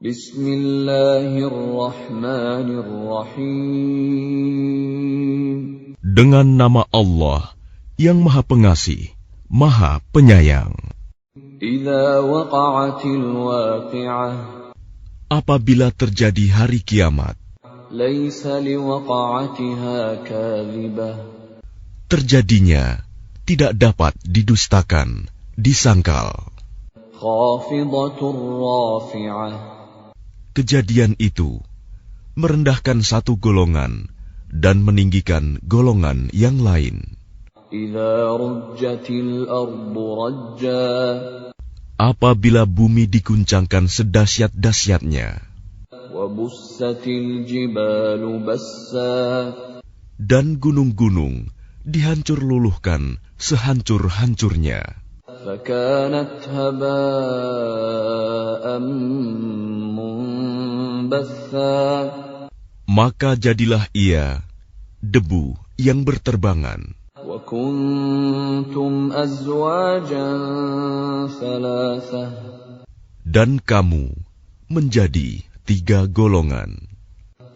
Bismillahirrahmanirrahim. Dengan nama Allah yang Maha Pengasih, Maha Penyayang. Idza waqa'atil waqi'ah. Apabila terjadi hari kiamat, Laisa liwaqa'atiha kadhibah. terjadinya tidak dapat didustakan, disangkal. Khafidatur rafi'ah. Kejadian itu merendahkan satu golongan dan meninggikan golongan yang lain. Idza rujjatil ardu rajja. Apabila bumi diguncangkan sedahsyat-dahsyatnya, Wa bussatil jibalu bassa. dan gunung-gunung dihancur luluhkan sehancur-hancurnya, Fakanat haba'an munbatha. maka jadilah ia debu yang berterbangan. Wa kuntum azwajan thalathah. Dan kamu menjadi 3 golongan.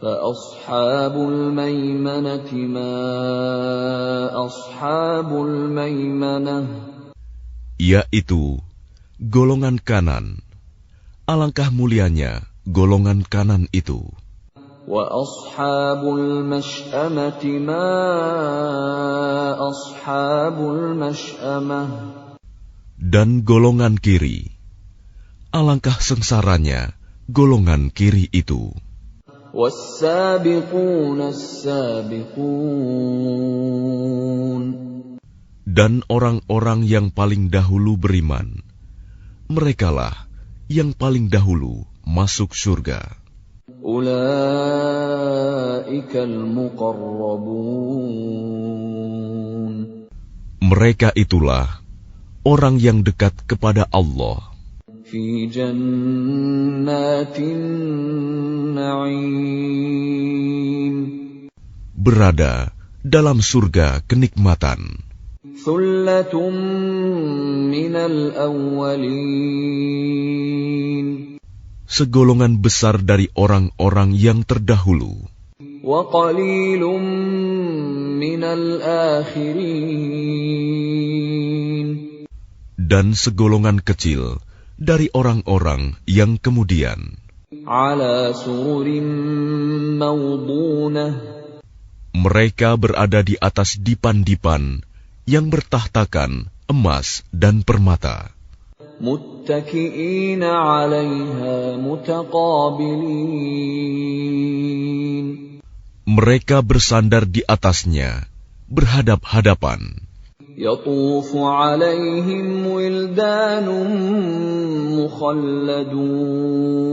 Fa ashabul maimanati ma ashabul maimanah. Yaitu golongan kanan. Alangkah mulianya golongan kanan itu. Wa ashabul mash'amati ma ashabul mash'amah. Dan golongan kiri. Alangkah sengsaranya golongan kiri itu. Was-sabiquna as-sabiqun. Dan orang-orang yang paling dahulu beriman, merekalah yang paling dahulu masuk surga. Ulaikal muqarrabun. Mereka itulah orang yang dekat kepada Allah Fi jannatin na'im. berada dalam surga kenikmatan. Thullatun minal awwalin. Segolongan besar dari orang-orang yang terdahulu, Wa qalilun minal akhirin. dan segolongan kecil dari orang-orang yang kemudian. Ala sururin mawdunah. Mereka berada di atas dipan-dipan yang bertahtakan emas dan permata. Muttaki'ina 'alaiha mutaqabilin. Mereka bersandar di atasnya, berhadap-hadapan. Yatufu 'alaihim wildanun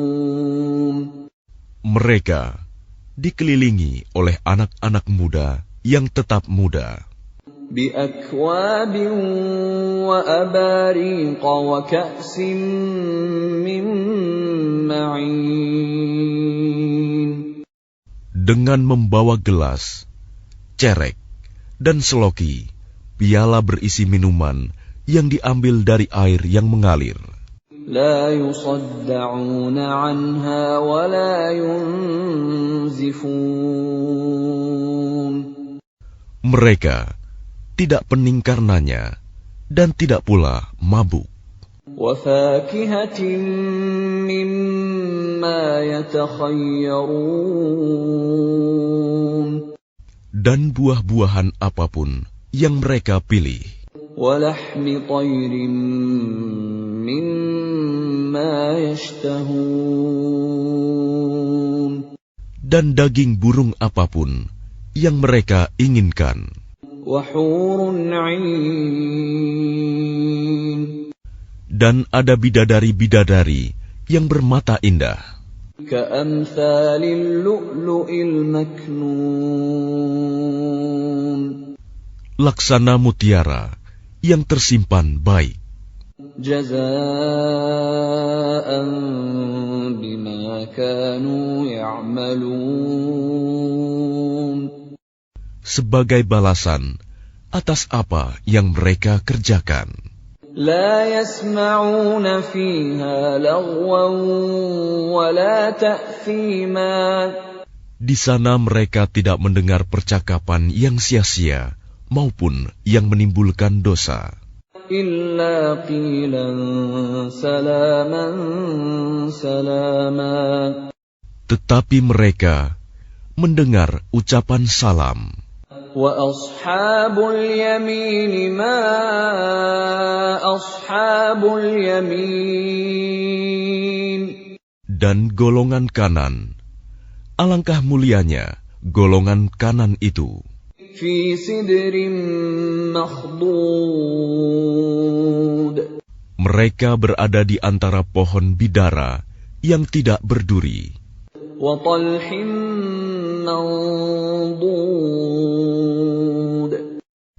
mukhalladun. Mereka dikelilingi oleh anak-anak muda yang tetap muda, بأكواب وأباريق وكأس من معين. dengan membawa gelas, cerek, dan seloki, piala berisi minuman yang diambil dari air yang mengalir. لا يصدعون عنها ولا ينزفون. Mereka tidak pening karenanya dan tidak pula mabuk. وفاكهة مما يتخيرون. Dan buah-buahan apapun yang mereka pilih. ولحم طير مما يشتهون. Dan daging burung apapun yang mereka inginkan. وحور عين. Dan ada bidadari-bidadari yang bermata indah, كأمثال اللؤلؤ المكنون. laksana mutiara yang tersimpan baik. جزاء بما كانوا يعملون. Sebagai balasan atas apa yang mereka kerjakan. لا يسمعون فيها لغوا ولا تأثيما. Di sana mereka tidak mendengar percakapan yang sia-sia maupun yang menimbulkan dosa. إلا قيلا سلاما سلاما. Tetapi mereka mendengar ucapan salam. وأصحاب اليمين ما أصحاب اليمين. Dan golongan kanan, alangkah mulianya golongan kanan itu. في سدر مخضود. Mereka berada di antara pohon bidara yang tidak berduri. وطلح منضود.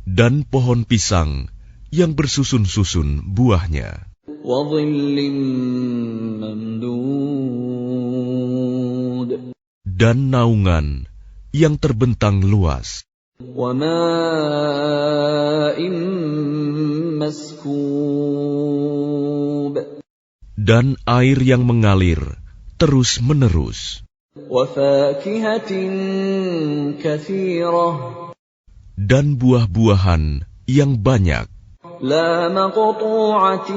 Dan pohon pisang yang bersusun-susun buahnya. وظل ممدود. Dan naungan yang terbentang luas. وماء مسكوب. Dan air yang mengalir terus-menerus. وفاكهة كثيرة. Dan buah-buahan yang banyak. لا مقطوعة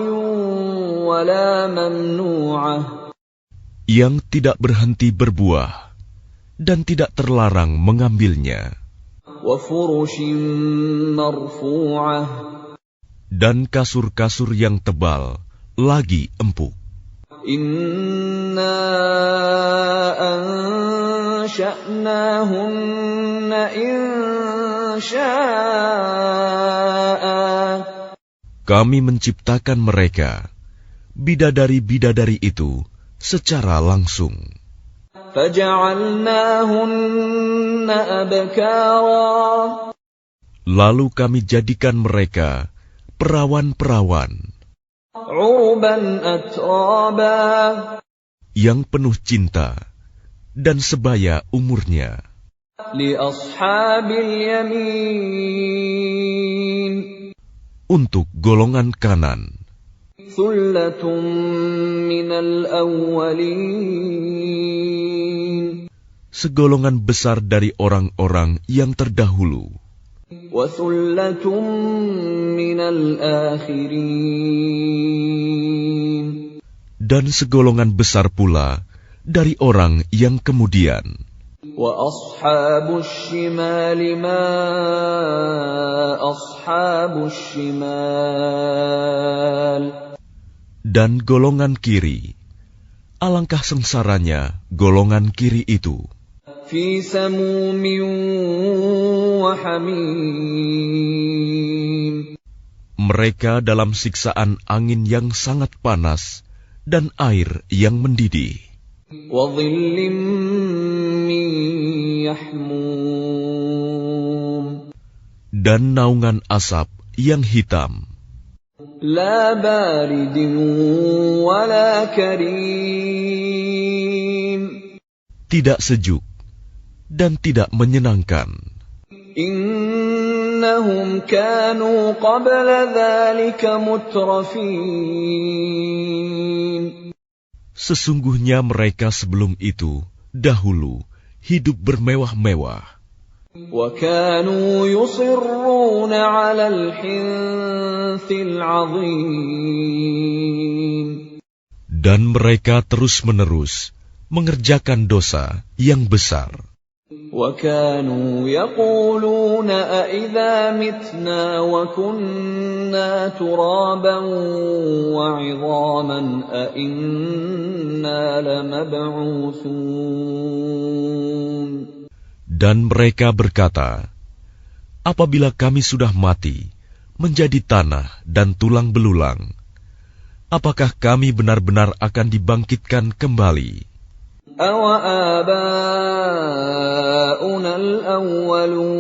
ولا ممنوعة. Yang tidak berhenti berbuah dan tidak terlarang mengambilnya. وفرش مرفوعة. Dan kasur-kasur yang tebal lagi empuk. إنا أنشأناهن إنشاء. Kami menciptakan mereka, bidadari-bidadari itu, secara langsung. فجعلناهن أبكارا. Lalu kami jadikan mereka perawan-perawan عربا أترابا. yang penuh cinta dan sebaya umurnya. لأصحاب اليمين. Untuk golongan kanan, ثلة من الأولين. segolongan besar dari orang-orang yang terdahulu. وثلة من الآخرين. Dan segolongan besar pula dari orang yang kemudian. وأصحاب الشمال ما أصحاب الشمال. Dan golongan kiri, alangkah sengsaranya golongan kiri itu. في سموم وحميم. Mereka dalam siksaan angin yang sangat panas dan air yang mendidih. وظل من يحموم. Dan naungan asap yang hitam. لا بارد ولا كريم. Tidak sejuk dan tidak menyenangkan. إنهم كانوا قبل ذلك مترفين. Sesungguhnya mereka sebelum itu, dahulu, hidup bermewah-mewah. وكانوا يصرون على الحنث العظيم. Dan mereka terus-menerus mengerjakan dosa yang besar. وكانوا يقولون أإذا متنا وكنا ترابا وعظاما أإنا لمبعوثون. Dan mereka berkata, apabila kami sudah mati, menjadi tanah dan tulang belulang, apakah kami benar-benar akan dibangkitkan kembali? أَوَآبَاؤُنَا الْأَوَّلُونَ.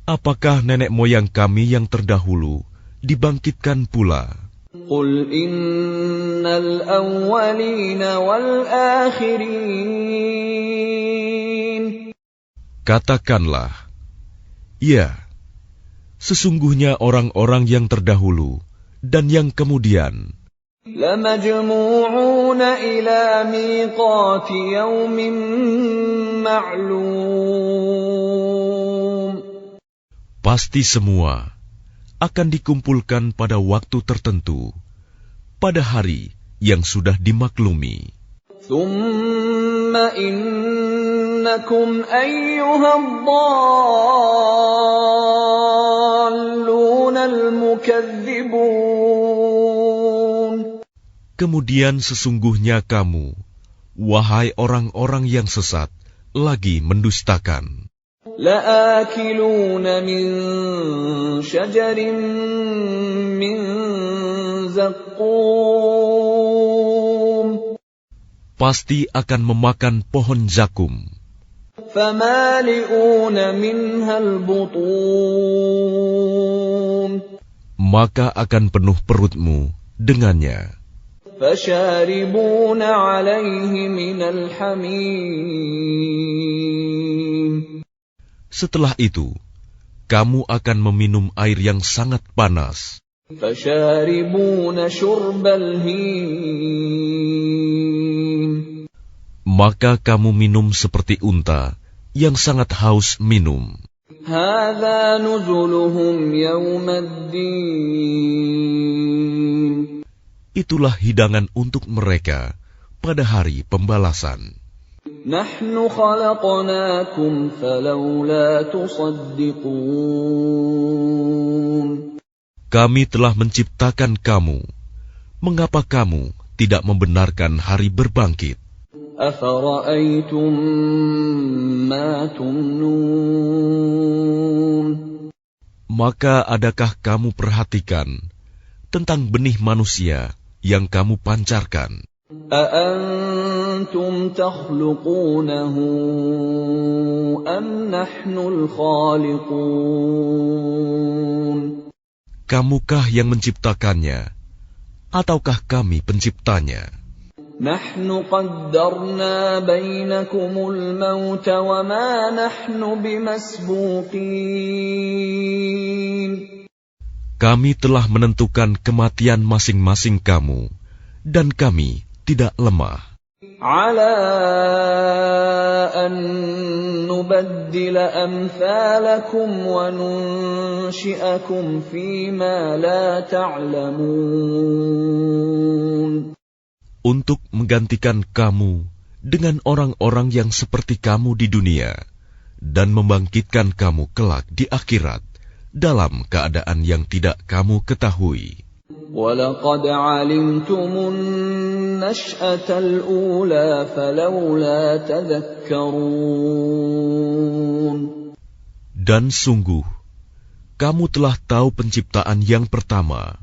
Apakah nenek moyang kami yang terdahulu dibangkitkan pula? قُلْ إِنَّ الْأَوَّلِينَ وَالْآخِرِينَ. Katakanlah, ya, Sesungguhnya orang-orang yang terdahulu dan yang kemudian لَمَجْمُوعُونَ إِلَى مِيقَاتِ يَوْمٍ مَّعْلُومٍ pasti semua akan dikumpulkan pada waktu tertentu, pada hari yang sudah dimaklumi. ثُمَّ إِنَّكُمْ أَيُّهَا الضَّالُّونَ الْمُكَذِّبُونَ Kemudian sesungguhnya kamu, wahai orang-orang yang sesat, lagi mendustakan. لَآكِلُونَ مِن شَجَرٍ مِّن زَقُّومٍ Pasti akan memakan pohon zakum, فَمَالِئُونَ مِنْهَا الْبُطُونَ maka akan penuh perutmu dengannya. فَشَارِبُونَ عَلَيْهِ مِنَ الْحَمِيمِ Setelah itu, kamu akan meminum air yang sangat panas. فَشَارِبُونَ شُرْبَ الْهِيمِ Maka kamu minum seperti unta yang sangat haus minum. هَذَا نُزُلُهُمْ يَوْمَ الدِّينِ Itulah hidangan untuk mereka pada hari pembalasan. نَحْنُ خَلَقْنَاكُمْ فَلَوْلَا تُصَدِّقُونَ Kami telah menciptakan kamu. Mengapa kamu tidak membenarkan hari berbangkit? أَفَرَأَيْتُم مَّا تُمْنُونَ Maka adakah kamu perhatikan tentang benih manusia yang kamu pancarkan? أَأَنتُمْ تَخْلُقُونَهُ أَمْ نَحْنُ الْخَالِقُونَ Kamukah yang menciptakannya, ataukah kami penciptanya? نَحْنُ قَدَّرْنَا بَيْنَكُمُ الْمَوْتَ وَمَا نَحْنُ بِمَسْبُوقِينَ Kami telah menentukan kematian masing-masing kamu, dan kami tidak lemah. عَلَىٰ أَن نُّبَدِّلَ أَمْثَالَكُمْ وَنُنشِئَكُمْ فِيمَا لَا تَعْلَمُونَ Untuk menggantikan kamu dengan orang-orang yang seperti kamu di dunia, dan membangkitkan kamu kelak di akhirat dalam keadaan yang tidak kamu ketahui. وَلَقَدْ عَلِمْتُمُ النَّشْأَةَ الْأُولَىٰ فَلَوْلَا تَذَكَّرُونَ Dan sungguh, kamu telah tahu penciptaan yang pertama.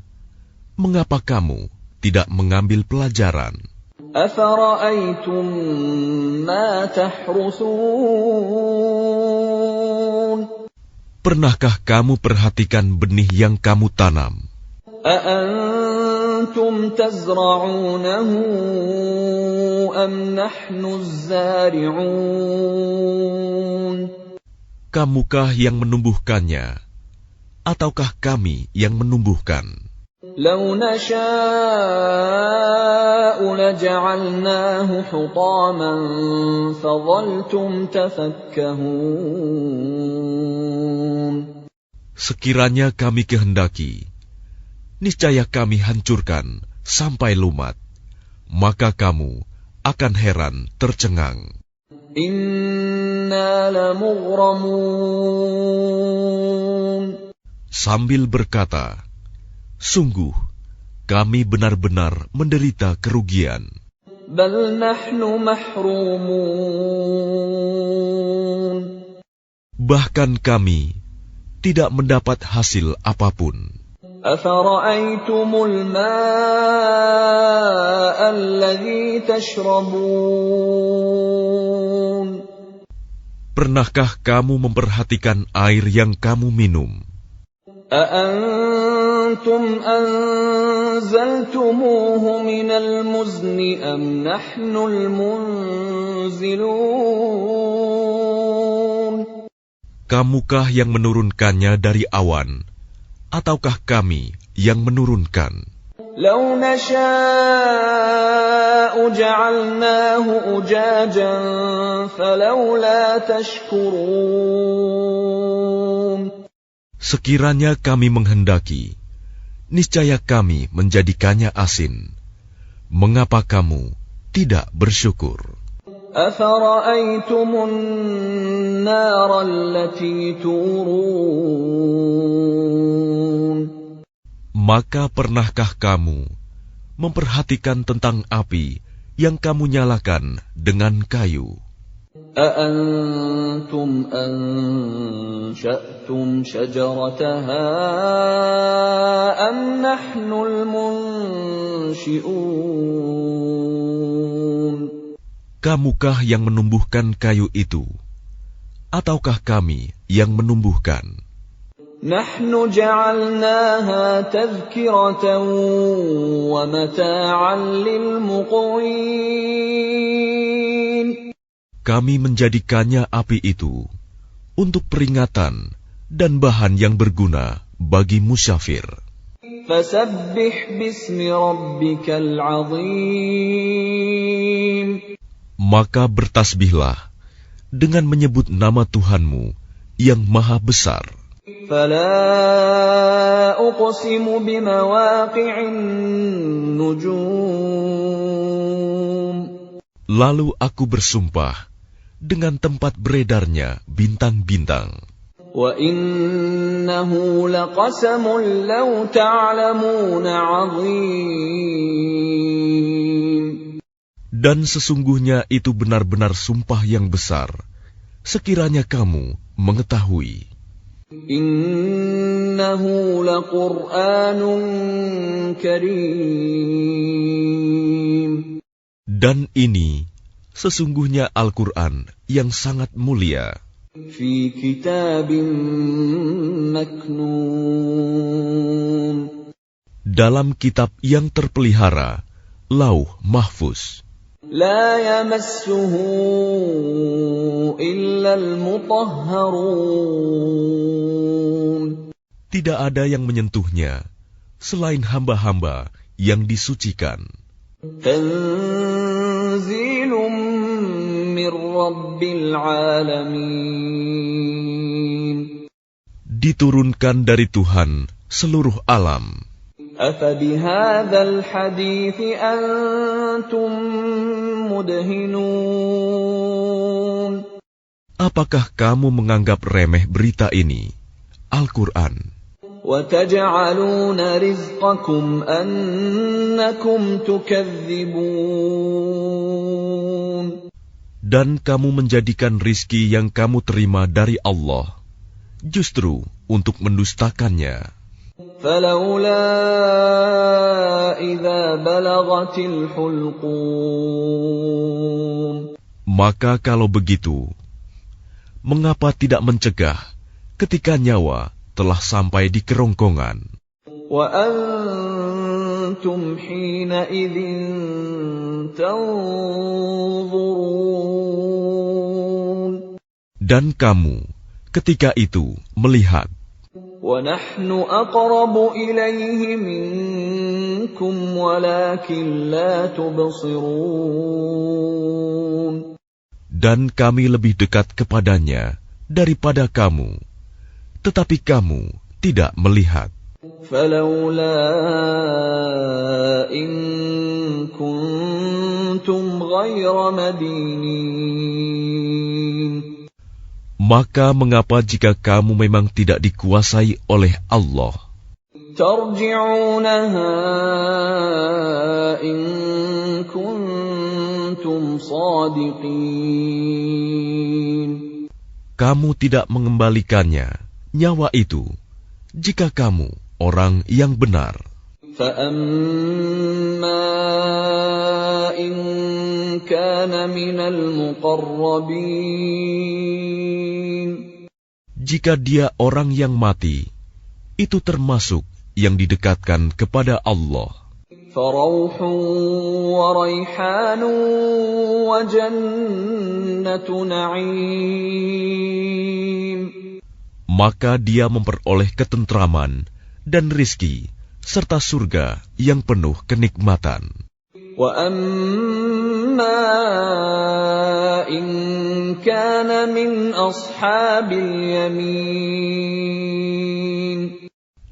Mengapa kamu tidak mengambil pelajaran? أَفَرَأَيْتُم مَّا تَحْرُثُونَ Pernahkah kamu perhatikan benih yang kamu tanam? أَأَنتُمْ تَزْرَعُونَهُ أَمْ نَحْنُ الزَّارِعُونَ Kamukah yang menumbuhkannya, ataukah kami yang menumbuhkan? لَوْ نَشَاءُ لَجَعَلْنَاهُ حُطَامًا فَظَلْتُمْ تَفَكَّهُونَ Sekiranya kami kehendaki, niscaya kami hancurkan sampai lumat, maka kamu akan heran tercengang. إِنَّا لَمُغْرَمُونَ Sambil berkata, sungguh kami benar-benar menderita kerugian. بَلْ نَحْنُ مَحْرُومُونَ Bahkan kami tidak mendapat hasil apapun. أَفَرَأَيْتُمُ الْمَاءَ الَّذِي تَشْرَبُونَ Pernahkah kamu memperhatikan air yang kamu minum? أَأَنتُمْ أَنزَلْتُمُوهُ مِنَ الْمُزْنِ أَمْ نَحْنُ الْمُنزِلُونَ Kamukah yang menurunkannya dari awan, ataukah kami yang menurunkan? لو نشاء جعلناه أجاجا فلولا تشكرون. Sekiranya kami menghendaki, niscaya kami menjadikannya asin. Mengapa kamu tidak bersyukur? أفرأيتم النار التي تورون. Maka pernahkah kamu memperhatikan tentang api yang kamu nyalakan dengan kayu? أأنتم أنشأتم شجرتها أم نحن المنشئون. Kamukah yang menumbuhkan kayu itu, ataukah kami yang menumbuhkan? نحن جعلناها تذكرة ومتاعا للمقوين. Kami menjadikannya api itu untuk peringatan dan bahan yang berguna bagi musyafir. فسبح باسم ربك العظيم. Maka bertasbihlah dengan menyebut nama Tuhanmu yang maha besar. فلا أقسم بمواقع النجوم. Lalu aku bersumpah dengan tempat beredarnya bintang-bintang. وإنه لقسم لو تعلمون عظيم. Dan sesungguhnya itu benar-benar sumpah yang besar, sekiranya kamu mengetahui. Innahu laqur'anun karim. Dan ini sesungguhnya Al-Quran yang sangat mulia. Fi kitabim maknun. Dalam kitab yang terpelihara, Lauh Mahfuz. La yamassuhu illa al-mutahharun. Tidak ada yang menyentuhnya selain hamba-hamba yang disucikan. Tanzilum min rabbil alamin. Diturunkan dari Tuhan seluruh alam. Afabihadzal hadithi antum mudhinun. Apakah kamu menganggap remeh berita ini, Al-Quran? وَتَجْعَلُونَ رِزْقَكُمْ أَنَّكُمْ تُكَذِّبُونَ. Dan kamu menjadikan rizki yang kamu terima dari Allah justru untuk mendustakannya. فَلَوْلَا إِذَا بَلَغَتِ الْحُلْقُومَ. Maka kalau begitu, mengapa tidak mencegah ketika nyawa telah sampai di kerongkongan? وَأَنْتُمْ حِينَئِذٍ تَنْظُرُونَ. Dan kamu ketika itu melihat. وَنَحْنُ أَقْرَبُ إِلَيْهِ مِنْكُمْ وَلَكِنْ لَا تُبْصِرُونَ. Dan kami lebih dekat kepadanya daripada kamu, tetapi kamu tidak melihat. فَلَوْلَا إِن كُنْتُمْ غَيْرَ مَدِينِينَ. Maka mengapa jika kamu memang tidak dikuasai oleh Allah? تَرْجِعُونَهَا إِن كُنْتُمْ صَادِقِينَ. Kamu tidak mengembalikannya, nyawa itu, jika kamu orang yang benar. فَأَمَّا إِن كَانَ مِنَ الْمُقَرَّبِينَ. Jika dia orang yang mati, itu termasuk yang didekatkan kepada Allah. فَرَوْحٌ وَرَيْحَانٌ وَجَنَّةُ نَعِيمٍ. maka dia memperoleh ketentraman dan rizki serta surga yang penuh kenikmatan. وَأَمَّا إِنْ كَانَ مِنْ أَصْحَابِ الْيَمِينِ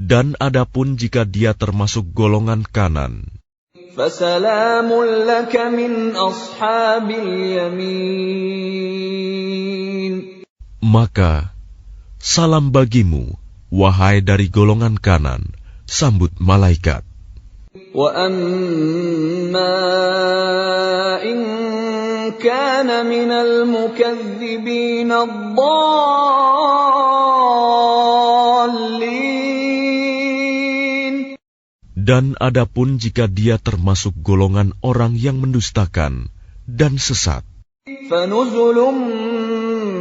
Dan adapun jika dia termasuk golongan kanan, فَسَلَامٌ لَكَ مِنْ أَصْحَابِ الْيَمِينِ maka salam bagimu, wahai dari golongan kanan, sambut malaikat. وَأَمَّا إِنْ كَانَ مِنَ الْمُكَذِّبِينَ الضَّالِّينَ Dan adapun jika dia termasuk golongan orang yang mendustakan dan sesat, فَنُزُلٌ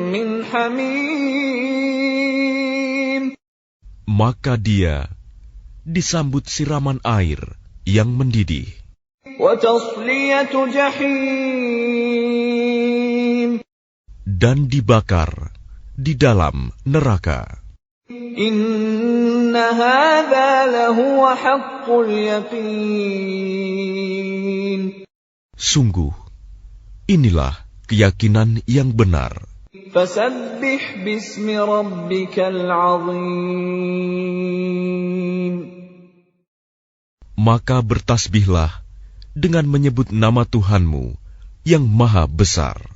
مِّنْ حَمِيمٍ maka dia disambut siraman air yang mendidih, وَتَصْلِيَةُ جَحِيمٍ dan dibakar di dalam neraka. إِنَّ هَذَا لَهُوَ حَقُّ الْيَقِينِ Sungguh, inilah keyakinan yang benar. فَسَبِّحْ بِاسْمِ رَبِّكَ الْعَظِيمِ Maka bertasbihlah dengan menyebut nama Tuhanmu yang maha besar.